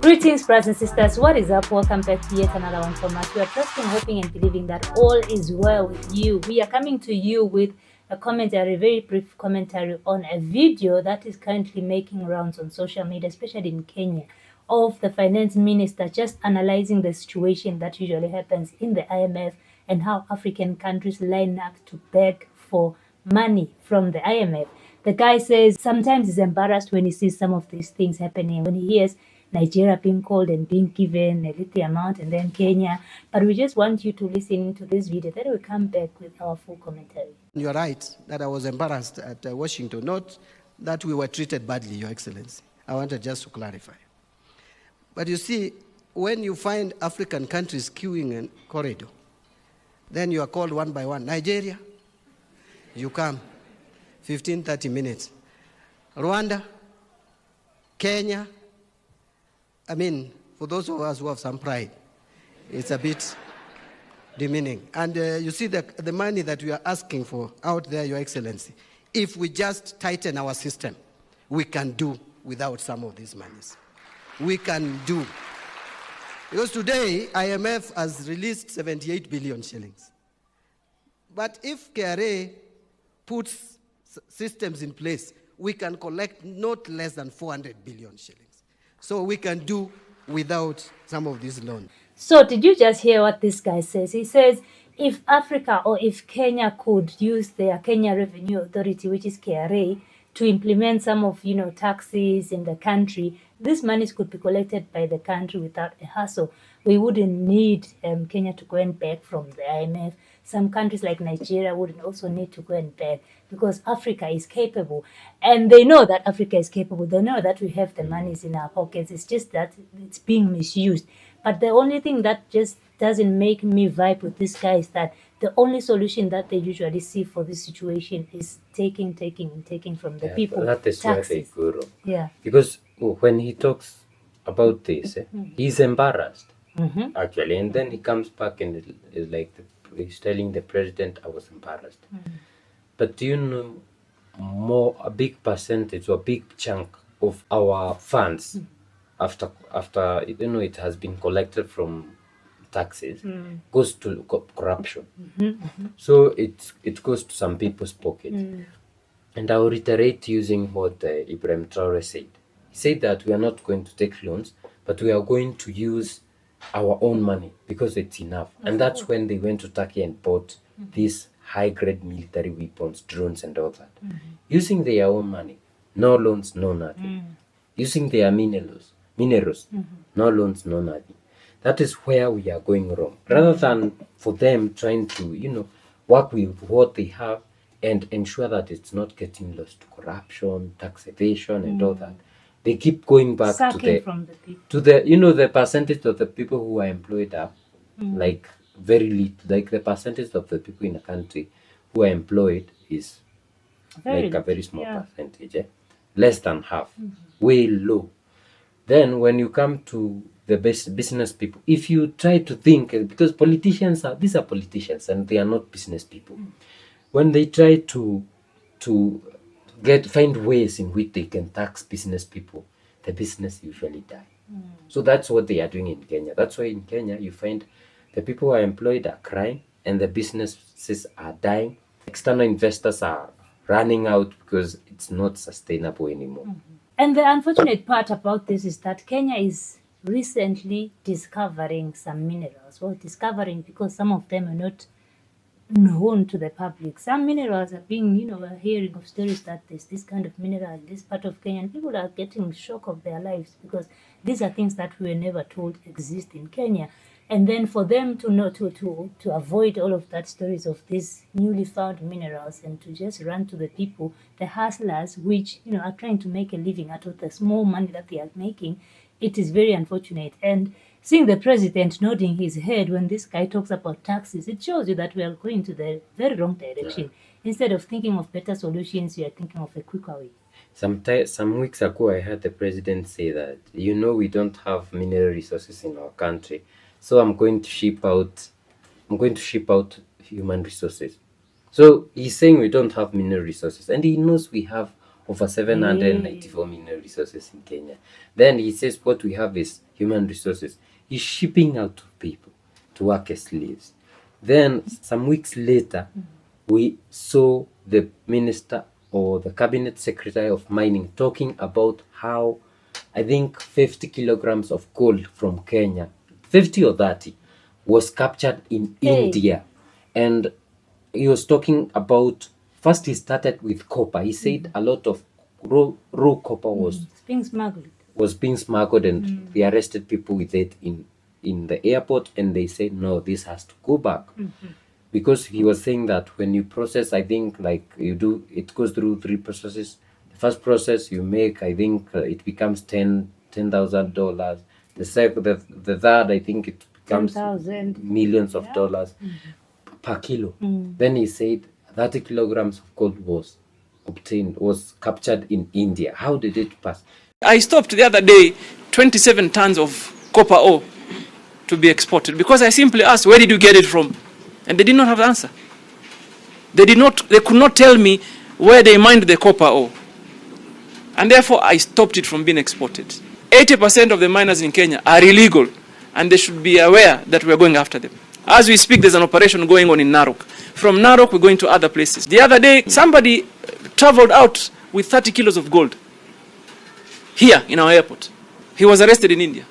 Greetings, brothers and sisters. What is up? Welcome back to yet another one from us. We are trusting, hoping, and believing that all is well with you. We are coming to you with a commentary, a very brief commentary on a video that is currently making rounds on social media, especially in Kenya, of the finance minister just analyzing the situation that usually happens in the IMF and how African countries line up to beg for money from the IMF. The guy says sometimes he's embarrassed when he sees some of these things happening, when he hears Nigeria being called and being given a little amount, and then Kenya. But we just want you to listen to this video. Then we'll come back with our full commentary. You're right that I was embarrassed at Washington, not that we were treated badly, Your Excellency. I wanted just to clarify. But you see, when you find African countries queuing in corridor, then you are called one by one. Nigeria, you come, 15, 30 minutes. Rwanda, Kenya. I mean, for those of us who have some pride, it's a bit demeaning. And you see the money that we are asking for out there, Your Excellency, if we just tighten our system, we can do without some of these monies. We can do. Because today, IMF has released 78 billion shillings. But if KRA puts systems in place, we can collect not less than 400 billion shillings. So we can do without some of these loans. So did you just hear what this guy says? He says if Africa or if Kenya could use their Kenya Revenue Authority, which is KRA, to implement some of, taxes in the country, these monies could be collected by the country without a hassle. We wouldn't need Kenya to go and beg from the IMF. Some countries like Nigeria wouldn't also need to go and beg because Africa is capable. And they know that Africa is capable. They know that we have the monies in our pockets. It's just that it's being misused. But the only thing that just doesn't make me vibe with this guy is that the only solution that they usually see for this situation is taking from the people. That is taxes. where they go wrong. Yeah. Because when he talks about this, he's embarrassed, actually. And then he comes back and is like, he's telling the president, I was embarrassed. But do you know, a big percentage or a big chunk of our funds, after it has been collected from taxes, goes to corruption. So it goes to some people's pocket. And I will reiterate using what Ibrahim Traore said. He said that we are not going to take loans, but we are going to use our own money because it's enough. And that's when they went to Turkey and bought these high-grade military weapons, drones and all that. Using their own money, no loans, no nothing. Using their minerals, no loans, no nothing. That is where we are going wrong. Rather than for them trying to, work with what they have and ensure that it's not getting lost to corruption, tax evasion, and all that, they keep going back to the percentage of the people who are employed up, like very little, like the percentage of the people in a country who are employed is a very small percentage, less than half, way low. Then when you come to the business people, if you try to think, because these are politicians and they are not business people. When they try to find ways in which they can tax business people, the business usually die. So that's what they are doing in Kenya. That's why in Kenya you find the people who are employed are crying and the businesses are dying. External investors are running out because it's not sustainable anymore. And the unfortunate part about this is that Kenya is recently discovering some minerals. Well, discovering because some of them are not known to the public. Some minerals are being, we're hearing of stories that there's this kind of mineral in this part of Kenya, and people are getting shock of their lives because these are things that we were never told exist in Kenya. And then for them to know to avoid all of that stories of these newly found minerals and to just run to the people, the hustlers, which are trying to make a living out of the small money that they are making, it is very unfortunate. And seeing the president nodding his head when this guy talks about taxes, it shows you that we are going to the very wrong direction. Instead of thinking of better solutions, we are thinking of a quicker way. Some weeks ago, I heard the president say that, we don't have mineral resources in our country. So I'm going to ship out human resources. So he's saying we don't have mineral resources, and he knows we have over 794 mineral resources in Kenya. Then he says what we have is human resources. He's shipping out people to work as slaves. Then some weeks later, we saw the minister or the cabinet secretary of mining talking about how I think 50 kilograms of gold from Kenya, 50 or 30, was captured in India. And he was talking about, first he started with copper. He said a lot of raw copper was being smuggled, and they arrested people with it in the airport, and they said, no, this has to go back. Because he was saying that when you process, I think like you do, it goes through 3 processes. The first process you make, I think it becomes $10,000. The second, the third, I think it becomes 10,000 millions of dollars per kilo. Then he said 30 kilograms of gold was captured in India. How did it pass? I stopped the other day 27 tons of copper ore to be exported because I simply asked, where did you get it from? And they did not have the answer. They could not tell me where they mined the copper ore. And therefore I stopped it from being exported. 80% of the miners in Kenya are illegal, and they should be aware that we're going after them. As we speak, there's an operation going on in Narok. From Narok, we're going to other places. The other day, somebody traveled out with 30 kilos of gold here in our airport. He was arrested in India.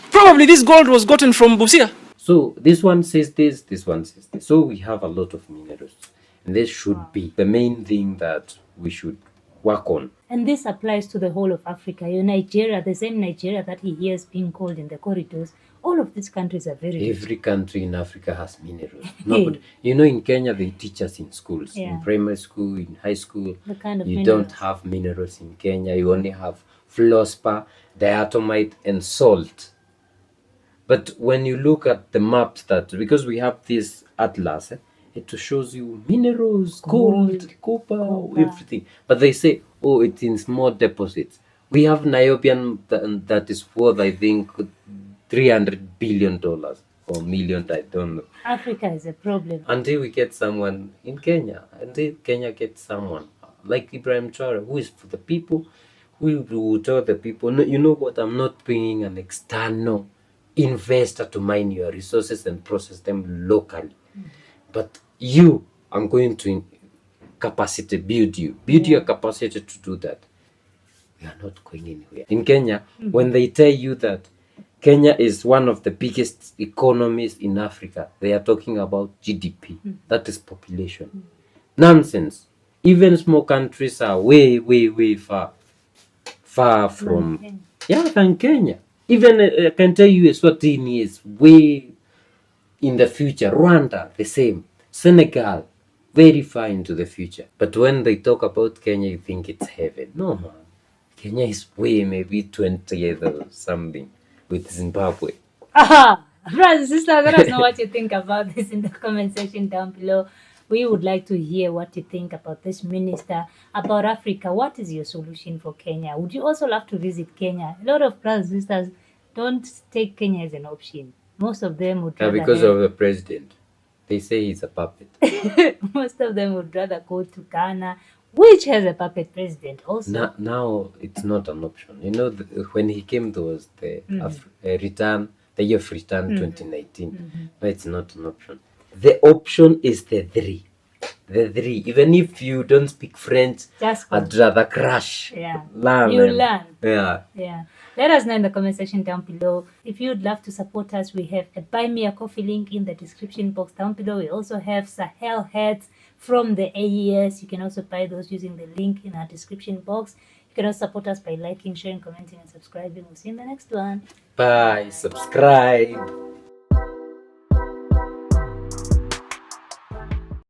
Probably this gold was gotten from Busia. So this one says this one says this. So we have a lot of minerals. And this should be the main thing that we should work on. And this applies to the whole of Africa. Nigeria, the same Nigeria that he hears being called in the corridors, all of these countries are very rich. Every country in Africa has minerals. Nobody, in Kenya they teach us in schools, in primary school, in high school. The kind of you minerals. Don't have minerals in Kenya. You only have fluorspar, diatomite, and salt. But when you look at the maps because we have this atlas, it shows you minerals, gold, copper, everything. But they say, oh, it's in small deposits. We have niobium that is worth, I think, $300 billion or million, I don't know. Africa is a problem. Until we get someone in Kenya, until Kenya gets someone like Ibrahim Traore, who is for the people, who will tell the people, no, you know what, I'm not bringing an external investor to mine your resources and process them locally. But I'm going to build your capacity to do that. We are not going anywhere. In Kenya, when they tell you that Kenya is one of the biggest economies in Africa, they are talking about GDP. That is population. Nonsense. Even small countries are way, way, way far from than Kenya. Even I can tell you Eswatini is way in the future. Rwanda, the same. Senegal, very far into the future. But when they talk about Kenya, you think it's heaven. No, man. Kenya is way maybe 20 or something with Zimbabwe. Aha! Brothers and sisters, let us know what you think about this in the comment section down below. We would like to hear what you think about this minister, about Africa. What is your solution for Kenya? Would you also love to visit Kenya? A lot of brothers and sisters don't take Kenya as an option. Most of them would rather... because of the president. They say he's a puppet. Most of them would rather go to Ghana, which has a puppet president also. Now it's not an option. When he came, there was the year of return 2019. But it's not an option. The option is the three. Even if you don't speak French, I'd rather crash. Learn. Yeah. Let us know in the comment section down below. If you'd love to support us, we have a Buy Me a Coffee link in the description box down below. We also have Sahel hats from the AES. You can also buy those using the link in our description box. You can also support us by liking, sharing, commenting, and subscribing. We'll see you in the next one. Bye. Subscribe.